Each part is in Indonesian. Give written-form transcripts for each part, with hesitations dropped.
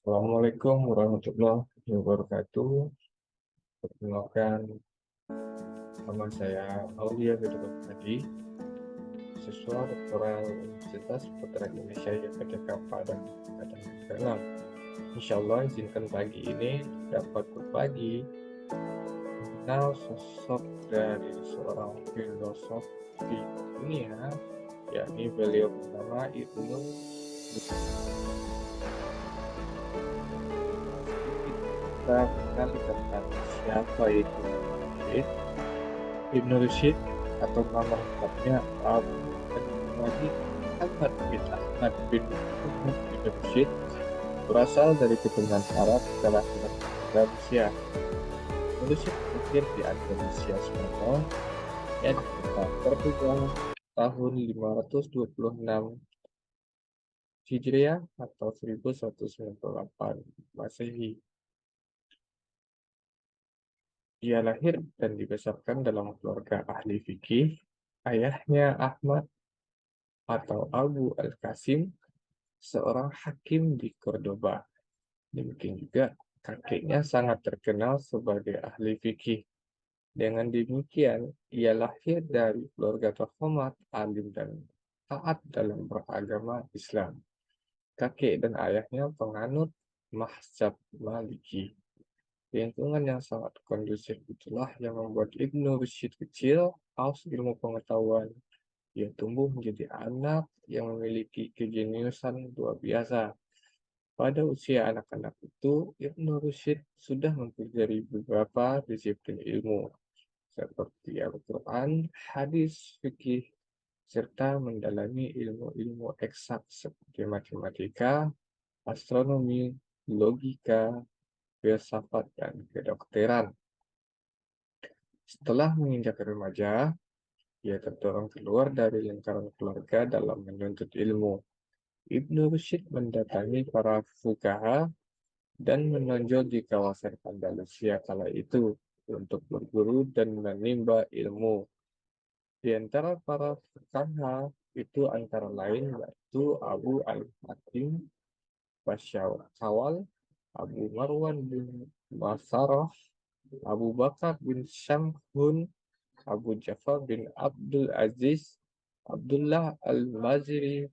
Assalamualaikum warahmatullahi wabarakatuh. Perkenalkan, nama saya Aulia Bedro Hadi, siswa doktoral Universitas Putra Indonesia yang berada pada angkatan yang ke-6. Insya Allah izinkan pagi ini dapat berbagi mengenal sosok dari seorang filosof di dunia, yakni beliau bernama Ibnu kita mengenal tentang siapa itu Rushd. Ibnu Rushd atau nama lengkapnya Abu Wahid Ahmad bin Ahmad bin Muhammad bin Rushd berasal dari keturunan Arab kelahiran Rusia. Rushd lahir di Indonesia Selatan dan di kota Portugal tahun 526 Hijriah atau 1198 Masehi. Ia lahir dan dibesarkan dalam keluarga ahli fikih. Ayahnya Ahmad atau Abu Al-Qasim, seorang hakim di Cordoba. Demikian juga kakeknya sangat terkenal sebagai ahli fikih. Dengan demikian, ia lahir dari keluarga terhormat, alim dan taat dalam beragama Islam. Kakek dan ayahnya penganut mazhab Maliki. Lingkungan yang sangat kondusif itulah yang membuat Ibnu Rushd kecil haus ilmu pengetahuan. Ia tumbuh menjadi anak yang memiliki kejeniusan luar biasa. Pada usia anak-anak itu, Ibnu Rushd sudah mempelajari beberapa disiplin ilmu, seperti Al-Quran, hadis, fikih, serta mendalami ilmu-ilmu eksak seperti matematika, astronomi, logika, filsafat, dan kedokteran. Setelah menginjak remaja, ia terdorong keluar dari lingkaran keluarga dalam menuntut ilmu. Ibnu Rushd mendatangi para fuqaha dan menonjol di kawasan Andalusia kala itu untuk berguru dan menimba ilmu. Di antara para fuqaha itu antara lain yaitu Abu Al-Hakim Basyawal, Abu Marwan bin Masarah, Abu Bakar bin Syamhun, Abu Ja'far bin Abdul Aziz, Abdullah Al-Maziri,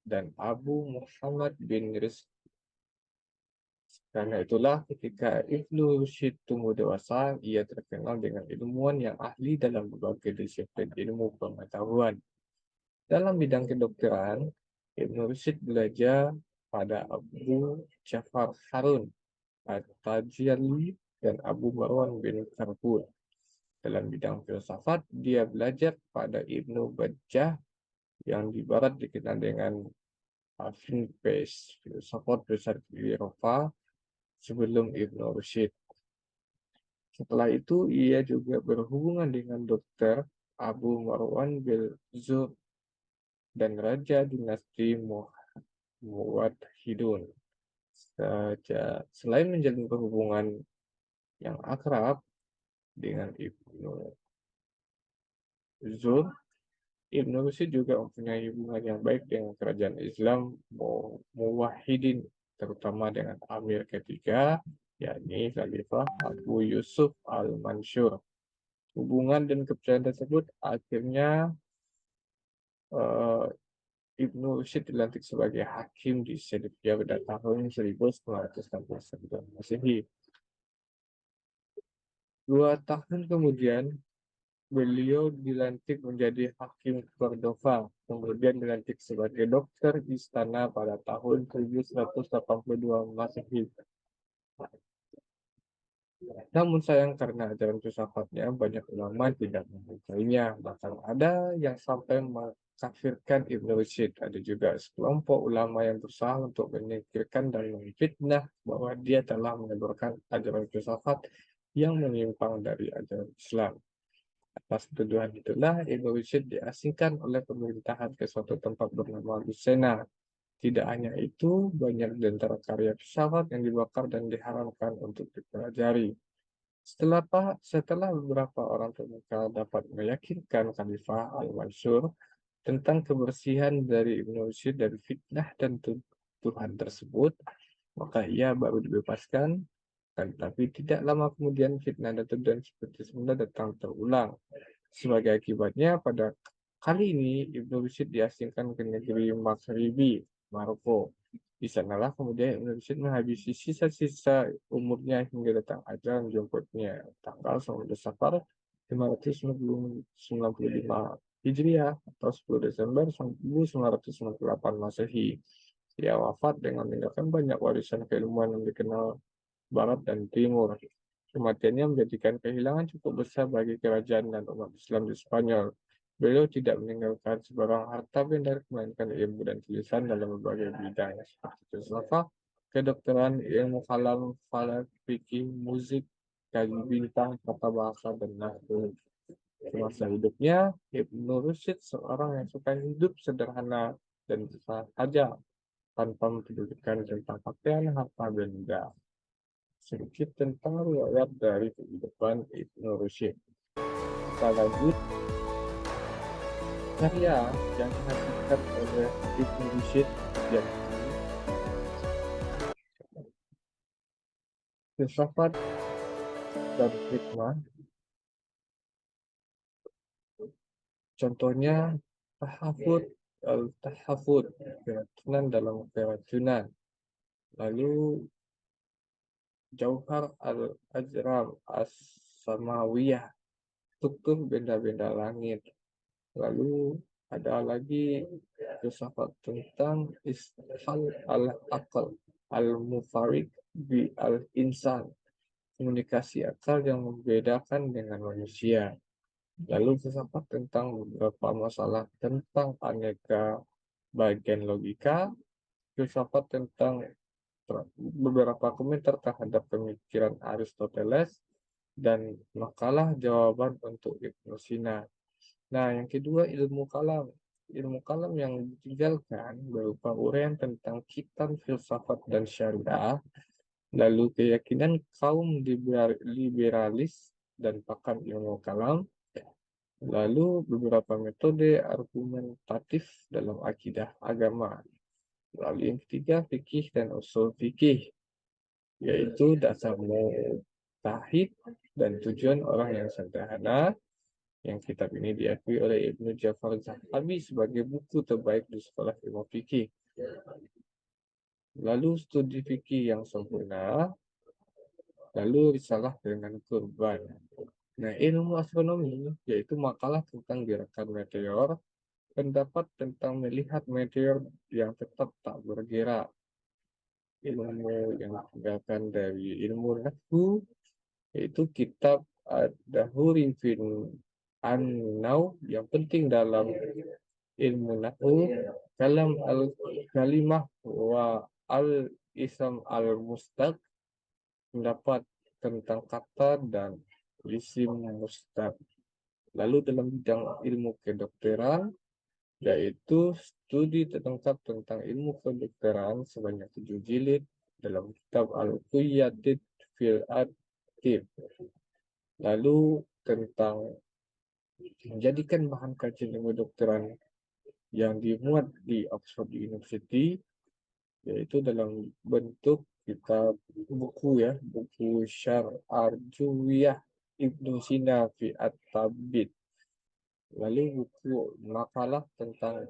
dan Abu Muhammad bin Rizq. Karena itulah ketika Ibnu Rushd tumbuh dewasa, ia terkenal dengan ilmuwan yang ahli dalam berbagai disiplin ilmu pengetahuan. Dalam bidang kedokteran, Ibnu Rushd belajar pada Abu Ja'far Harun At-Tajali dan Abu Marwan bin Karbun. Dalam bidang filsafat, dia belajar pada Ibnu Bajjah yang di barat dikenal dengan Afin Pes, filsafat besar di Eropa sebelum Ibnu Rushd. Setelah itu, ia juga berhubungan dengan Dr. Abu Marwan bin Zur dan Raja dinasti Muwadhidun. Selain menjalin hubungan yang akrab dengan Ibnu Zur, Ibnu Rushd juga mempunyai hubungan yang baik dengan kerajaan Islam Muwahhidin, terutama dengan Amir ketiga, yakni Khalifah Abu Yusuf Al-Mansur. Hubungan dan kepercayaan tersebut akhirnya eh, Ibnu Rushd dilantik sebagai hakim di Serbia pada tahun 1969 Masehi. 2 tahun kemudian, beliau dilantik menjadi hakim Cordova, kemudian dilantik sebagai dokter istana pada tahun 1182 Masehi. Namun sayang karena ajaran filsafatnya, banyak ulama tidak menyukainya. Bahkan ada yang sampai mengkafirkan Ibnu Rushd. Ada juga sekelompok ulama yang berusaha untuk menyingkirkan dan memfitnah bahwa dia telah menyebarkan ajaran filsafat yang menyimpang dari ajaran Islam. Atas tuduhan itulah Ibnu Rushd diasingkan oleh pemerintahan ke suatu tempat bernama Lucena. Tidak hanya itu, banyak di antara karya filsafat yang dibakar dan diharamkan untuk dipelajari. Setelah beberapa orang terbuka dapat meyakinkan Khalifah Al-Mansur tentang kebersihan dari Ibnu Rushd dari fitnah dan tuduhan tersebut, maka ia baru dibebaskan. Tapi tidak lama kemudian fitnah dan tuduhan seperti semula datang terulang. Sebagai akibatnya, pada kali ini Ibnu Rushd diasingkan ke negeri Maghribi, Maroko. Di sanalah kemudian Ibnu Rushd menghabisi sisa-sisa umurnya hingga datang ajal menjemputnya tanggal 19 Safar 595 Hijriah atau 10 Desember 1998 Masehi. Ia wafat dengan meninggalkan banyak warisan keilmuan yang dikenal Barat dan Timur. Kematiannya menjadikan kehilangan cukup besar bagi kerajaan dan umat Islam di Spanyol. Beliau tidak meninggalkan sebarang harta benda, melainkan ilmu dan tulisan dalam berbagai bidang seperti filsafat, kedokteran, ilmu kalam, falak, fikih, musik, kaji bintang, tata bahasa, dan nahwu. Semasa hidupnya, Ibnu Rushd seorang yang suka hidup sederhana dan saja tanpa mempedulikan tentang pakaian harta benda. Sedikit tentang riwayat dari kehidupan Ibnu Rushd. Kita lanjut karya yang dihasilkan oleh Ibnu Rushd yang filsafat dan hikmah. Contohnya tahafud, al-tahafud, keracunan dalam keracunan. Lalu Jauhar al-Ajram as-Samawiyah, struktur benda-benda langit. Lalu ada lagi filsafat tentang ishal al-aqal al-mufarik bi al-insan, komunikasi akal yang membedakan dengan manusia. Lalu filsafat tentang beberapa masalah tentang aneka bagian logika, filsafat tentang beberapa komentar terhadap pemikiran Aristoteles, dan makalah jawaban untuk Ibnu Sina. Nah, yang kedua ilmu kalam. Ilmu kalam yang ditinggalkan berupa uraian tentang kitab filsafat dan syariah, lalu keyakinan kaum liberalis dan pakar ilmu kalam, lalu beberapa metode argumentatif dalam akidah agama. Lalu yang ketiga fikih dan usul fikih, yaitu dasar mujtahid dan tujuan orang yang sederhana. Yang kitab ini diakui oleh Ibnu Jafar Zahabi sebagai buku terbaik di sekolah ilmu fikih. Lalu studi fikih yang sempurna, lalu risalah dengan kurban. Nah, ilmu astronomi yaitu makalah tentang gerakan meteor, pendapat tentang melihat meteor yang tetap tak bergerak. Ilmu yang ditinggalkan dari ilmu nahwu yaitu kitab Ad-Dahuri fin An-Naw yang penting dalam ilmu nahwu, kalam al-kalimah wa al-isam al-mustaq, pendapat tentang kata dan isim mustaq. Lalu dalam bidang ilmu kedokteran, yaitu studi terlengkap tentang ilmu kedokteran sebanyak 7 jilid dalam kitab Al-Quyatid fil Adib. Lalu tentang menjadikan bahan kajian ilmu kedokteran yang dimuat di Oxford University, yaitu dalam bentuk kitab buku buku Syar Arjuwiyah Ibnu Sina fi At-Tabid. Lalu buku makalah tentang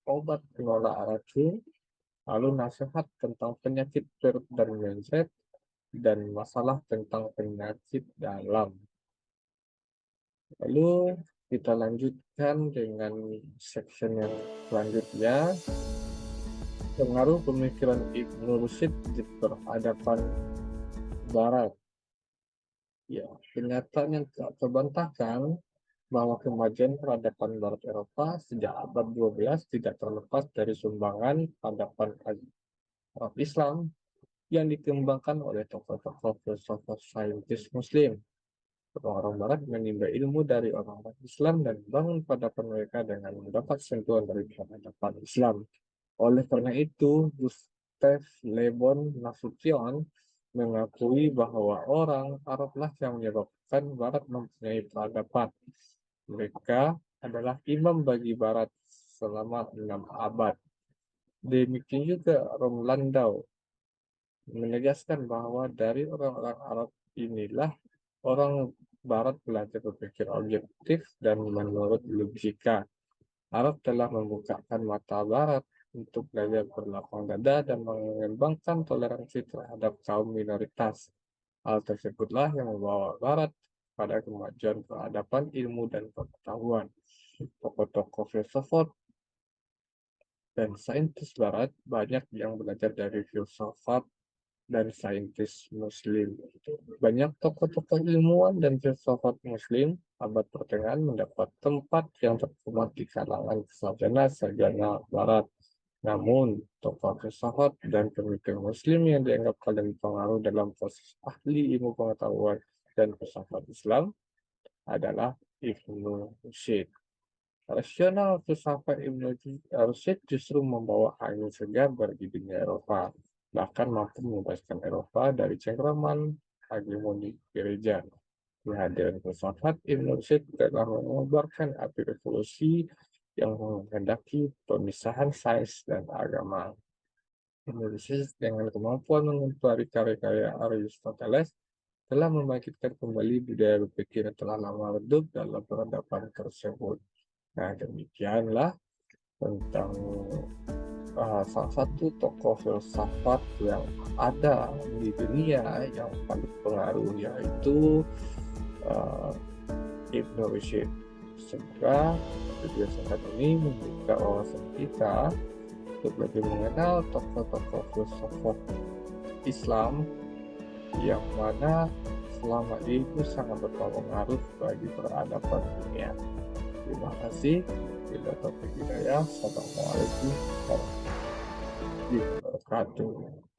obat penolak racun, lalu nasihat tentang penyakit perut dan mindset, dan masalah tentang penyakit dalam. Lalu kita lanjutkan dengan section yang selanjutnya, pengaruh pemikiran Ibnu Rushd di peradaban Barat. Ya, kenyataan yang tak terbantahkan bahwa kemajuan peradaban Barat Eropa sejak abad 12 tidak terlepas dari sumbangan peradaban Arab Islam yang dikembangkan oleh tokoh-tokoh filsuf saintis Muslim. Orang-orang Barat menimba ilmu dari orang-orang Islam dan membangun peradaban mereka dengan mendapat sentuhan dari peradaban Islam. Oleh karena itu, Gustav Le Bon Nasution mengakui bahwa orang Arablah yang menyebabkan Barat mempunyai peradaban. Mereka adalah imam bagi Barat selama 6 abad. Demikian juga Rom Landau menegaskan bahwa dari orang-orang Arab inilah orang Barat belajar berpikir objektif dan menurut logika. Arab telah membukakan mata Barat untuk belajar berlapang dada dan mengembangkan toleransi terhadap kaum minoritas. Hal tersebutlah yang membawa Barat pada kemajuan peradaban ilmu dan pengetahuan. Tokoh-tokoh filsafat dan saintis Barat banyak yang belajar dari filsafat dan saintis Muslim. Banyak tokoh-tokoh ilmuwan dan filsafat Muslim abad pertengahan mendapat tempat yang terhormat di kalangan sarjana-sarjana Barat. Namun, tokoh filsafat dan pemikir Muslim yang dianggap paling berpengaruh dalam proses ahli ilmu pengetahuan dan filsafat Islam adalah Ibnu Rushd. Rasional filsafat Ibnu Rushd justru membawa angin segar bagi dunia Eropa, bahkan mampu membebaskan Eropa dari cengkraman hegemoni gereja. Kehadiran filsafat Ibnu Rushd telah mengobarkan api revolusi yang menghendaki pemisahan sains dan agama. Ibnu Rushd dengan kemampuan mengempari karya-karya Aristoteles telah membangkitkan kembali budaya berpikir yang telah lama redup dalam peradaban tersebut. Nah, demikianlah tentang salah satu tokoh filsafat yang ada di dunia yang paling pengaruh, yaitu uh, Ibnu Rushd. Semoga video singkat ini membuka wawasan kita untuk lebih mengenal tokoh-tokoh filsafat Islam yang mana selama ini sangat berpengaruh bagi peradaban dunia. Terima kasih. Bila topik hidayah. Assalamualaikum warahmatullahi wabarakatuh.